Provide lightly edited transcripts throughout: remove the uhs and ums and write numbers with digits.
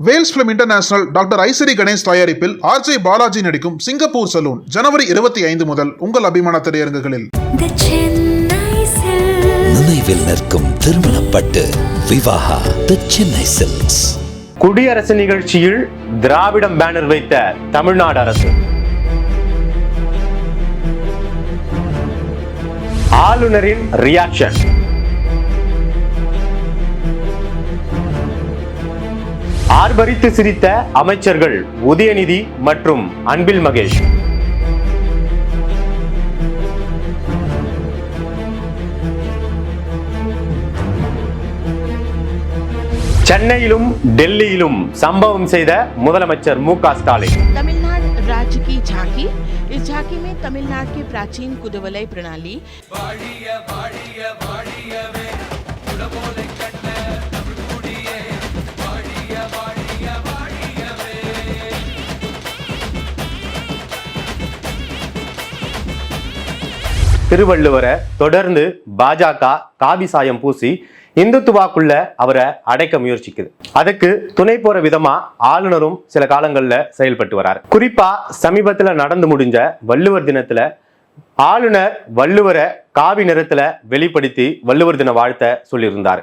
Wales film international doctor Ishari Ganesh தயாரிப்பில் RJ Balaji நடிக்கும் Singapore salon ஜனவரி 25 முதல் உங்கள் அபிமான திரையரங்குகளில். நினைவில் நிற்கும் திருமணப்பட்டு விவாஹா தி சென்னை சில்க்ஸ். குடியரசு நிகழ்ச்சியில் திராவிடம் பேனர் வைத்த தமிழ்நாடு அரசு. ஆளுநரின் ரியாக்ஷன். ஆர்ப்பரித்து சிரித்த அமைச்சர்கள் உதயநிதி மற்றும் அன்பில் மகேஷ். சென்னையிலும் டெல்லியிலும் சம்பவம் செய்த முதலமைச்சர் மு.க. ஸ்டாலின். तमिलनाडु राज्य की झांकी. इस झांकी में तमिलनाडु के प्राचीन कुदवलय प्रणाली, திருவள்ளுவரை தொடர்ந்து பாஜக காவி சாயம் பூசி இந்துத்துவாக்குள்ள அவரை அடைக்க முயற்சிக்குது. அதுக்கு துணை போற விதமா ஆளுநரும் சில காலங்கள்ல செயல்பட்டு வராரு. குறிப்பா சமீபத்துல நடந்து முடிஞ்ச வள்ளுவர் தினத்துல ஆளுநர் வள்ளுவரை காவி நிறத்துல வெளிப்படுத்தி வள்ளுவர் தின வாழ்த்த சொல்லியிருந்தார்.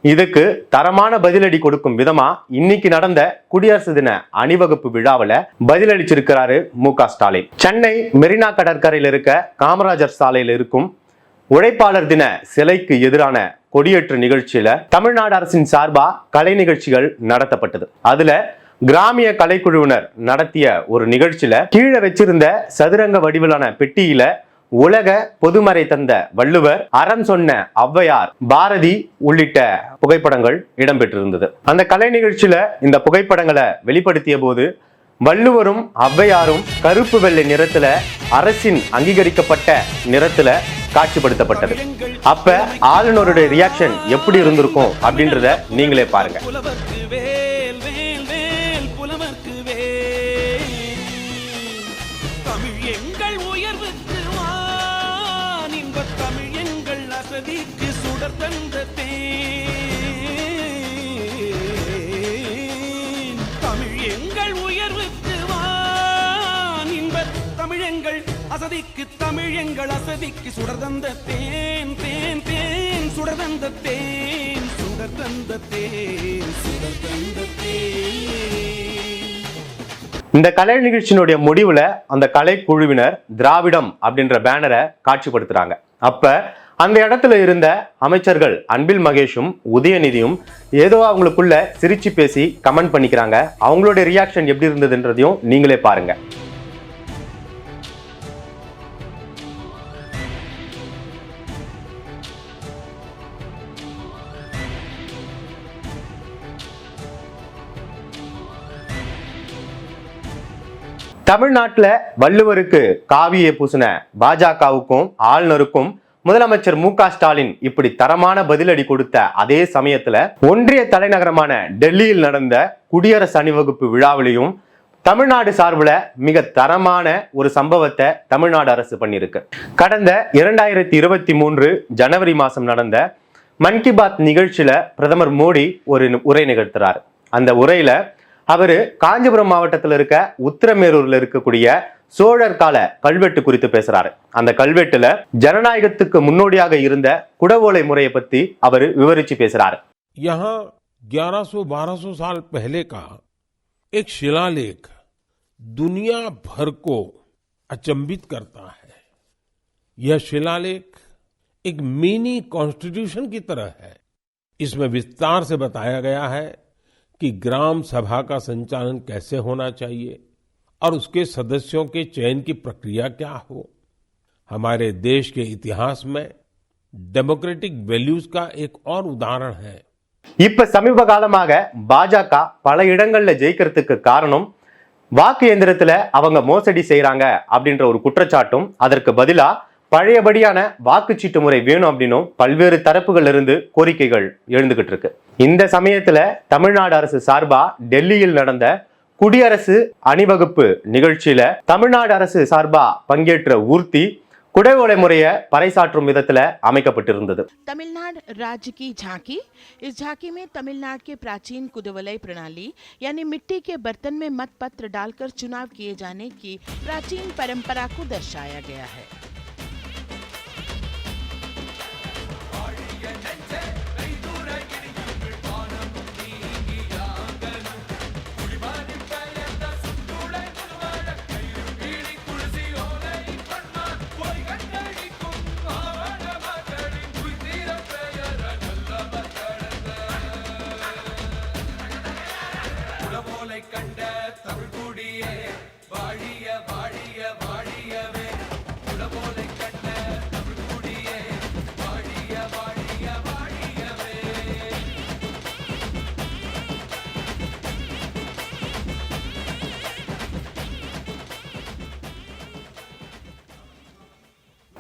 இதுக்கு தரமான பதிலடி கொடுக்கும் விதமா இன்னைக்கு நடந்த குடியரசு தின அணிவகுப்பு விழாவில் பதிலளிச்சிருக்கிறாரு மு.க. ஸ்டாலின். சென்னை மெரினா கடற்கரையில் இருக்க காமராஜர் சாலையில் இருக்கும் உழைப்பாளர் தின சிலைக்கு எதிரான கொடியேற்று நிகழ்ச்சியில தமிழ்நாடு அரசின் சார்பா கலை நிகழ்ச்சிகள் நடத்தப்பட்டது. அதுல கிராமிய கலைக்குழுவினர் நடத்திய ஒரு நிகழ்ச்சியில கீழே வச்சிருந்த சதுரங்க வடிவிலான பெட்டியில உலக பொதுமறை தந்த வள்ளுவர், அறம் சொன்ன ஔவையார், பாரதி உள்ளிட்ட புகைப்படங்கள் இடம்பெற்றிருந்தது. அந்த கலை நிகழ்ச்சியில இந்த புகைப்படங்களை வெளிப்படுத்திய போது வள்ளுவரும் ஔவையாரும் கருப்பு வெள்ளை நிறத்துல அரசின் அங்கீகரிக்கப்பட்ட நிறத்துல காட்சிப்படுத்தப்பட்டது. அப்ப ஆளுநருடைய ரியாக்ஷன் எப்படி இருந்திருக்கும் அப்படின்றத நீங்களே பாருங்க. அசதிக்கு தமிழ் எங்கள் அசதிக்கு சுடர்தந்த தேன் தேன் தேன் சுடர்தந்த தேன் சுடர்தந்த தேன் சுடர்தந்த தேன். இந்த கலை நிகழ்ச்சியினுடைய முடிவுல அந்த கலை குழுவினர் திராவிடம் அப்படின்ற பேனரை காட்சிப்படுத்துறாங்க. அப்ப அந்த இடத்துல இருந்த அமைச்சர்கள் அன்பில் மகேஷும் உதயநிதியும் ஏதோ அவங்களுக்குள்ள சிரிச்சு பேசி கமெண்ட் பண்ணிக்கிறாங்க. அவங்களுடைய ரியாக்ஷன் எப்படி இருந்ததுன்றதையும் நீங்களே பாருங்க. தமிழ்நாட்டுல வள்ளுவருக்கு காவியை பூசின பாஜகவுக்கும் ஆளுநருக்கும் முதலமைச்சர் மு.க. ஸ்டாலின் இப்படி தரமான பதிலடி கொடுத்த அதே சமயத்துல ஒன்றிய தலைநகரமான டெல்லியில் நடந்த குடியரசு அணிவகுப்பு விழாவிலையும் தமிழ்நாடு சார்பில் மிக தரமான ஒரு சம்பவத்தை தமிழ்நாடு அரசு பண்ணியிருக்கு. கடந்த 2023 ஜனவரி மாசம் நடந்த மன் கி பாத் நிகழ்ச்சியில பிரதமர் மோடி ஒரு உரை நிகழ்த்துறாரு. அந்த உரையில அவரு காஞ்சிபுரம் மாவட்டத்தில் இருக்க உத்திரமேரூர்ல இருக்கக்கூடிய சோழர் கால கல்வெட்டு குறித்து பேசுறாரு. அந்த கல்வெட்டுல ஜனநாயகத்துக்கு முன்னோடியாக இருந்த குடவோலை முறையை பத்தி அவரு விவரிச்சு பேசுறாரு. यहाँ 1100-1200 साल पहले का एक शिलालेख दुनिया भर को अचंभित करता है. यह शिलालेख एक मिनी कॉन्स्टिट्यूशन की तरह है. इसमें विस्तार से बताया गया है कि ग्राम सभा का संचालन कैसे होना चाहिए और उसके सदस्यों के चयन की प्रक्रिया क्या हो. हमारे देश के इतिहास में डेमोक्रेटिक वैल्यूज का एक और उदाहरण है. இப்ப சமீப காலமாக பாஜக பல இடங்கள்ல ஜெயிக்கிறதுக்கு காரணம் வாக்கு எந்திரத்துல அவங்க மோசடி செய்யறாங்க அப்படின்ற ஒரு குற்றச்சாட்டும், அதற்கு பதிலா பழையபடியான வாக்குச்சீட்டு முறை வேணும் அப்படின்னும் பல்வேறு தரப்புகள் இருந்து கோரிக்கைகள் எழுந்துகிட்டு இருக்கு. இந்த சமயத்துல தமிழ்நாடு அரசு சார்பா டெல்லியில் நடந்த குடியரசு அணிவகுப்பு நிகழ்ச்சியில தமிழ்நாடு அரசு சார்பா பங்கேற்ற ஊர்தி குடவோலை முறையை பறைசாற்றும் விதத்துல அமைக்கப்பட்டிருந்தது. तमिलनाडु राज्य की झांकी। इस झांकी में तमिलनाडु के प्राचीन कुदवलय प्रणाली यानी मिट्टी के बर्तन में मतपत्र डालकर चुनाव किए जाने की प्राचीन परंपरा को दर्शाया गया है।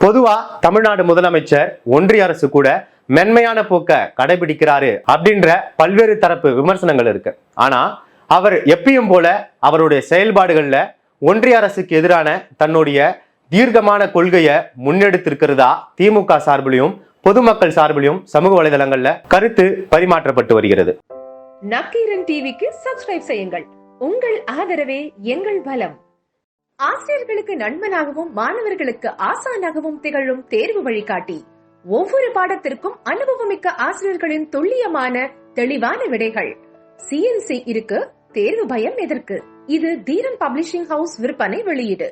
பொதுவா தமிழ்நாடு முதலமைச்சர் ஒன்றிய அரசு கூட மென்மையான போக்க கடைபிடிக்கிறாரு அப்படின்ற பல்வேறு தரப்பு விமர்சனங்கள் இருக்கு. ஆனா அவர் எப்பயும் போல அவருடைய செயல்பாடுகள்ல ஒன்றிய அரசுக்கு எதிரான தன்னுடைய தீர்க்கமான கொள்கையை முன்னெடுத்திருக்கிறதா திமுக சார்பிலையும் பொதுமக்கள் சார்பிலையும் சமூக வலைதளங்கள்ல கருத்து பரிமாற்றப்பட்டு வருகிறது. நக்கீரன் டிவிக்கு சப்ஸ்கிரைப் செய்யுங்கள். உங்கள் ஆதரவே எங்கள் பலம். ஆசிரியர்களுக்கு நண்பனாகவும் மாணவர்களுக்கு ஆசானாகவும் திகழும் தேர்வு வழிகாட்டி. ஒவ்வொரு பாடத்திற்கும் அனுபவமிக்க ஆசிரியர்களின் துல்லியமான தெளிவான விடைகள். CNC இருக்கு, தேர்வு பயம் எதற்கு? இது தீரன் பப்ளிஷிங் ஹவுஸ் விற்பனை வெளியீடு.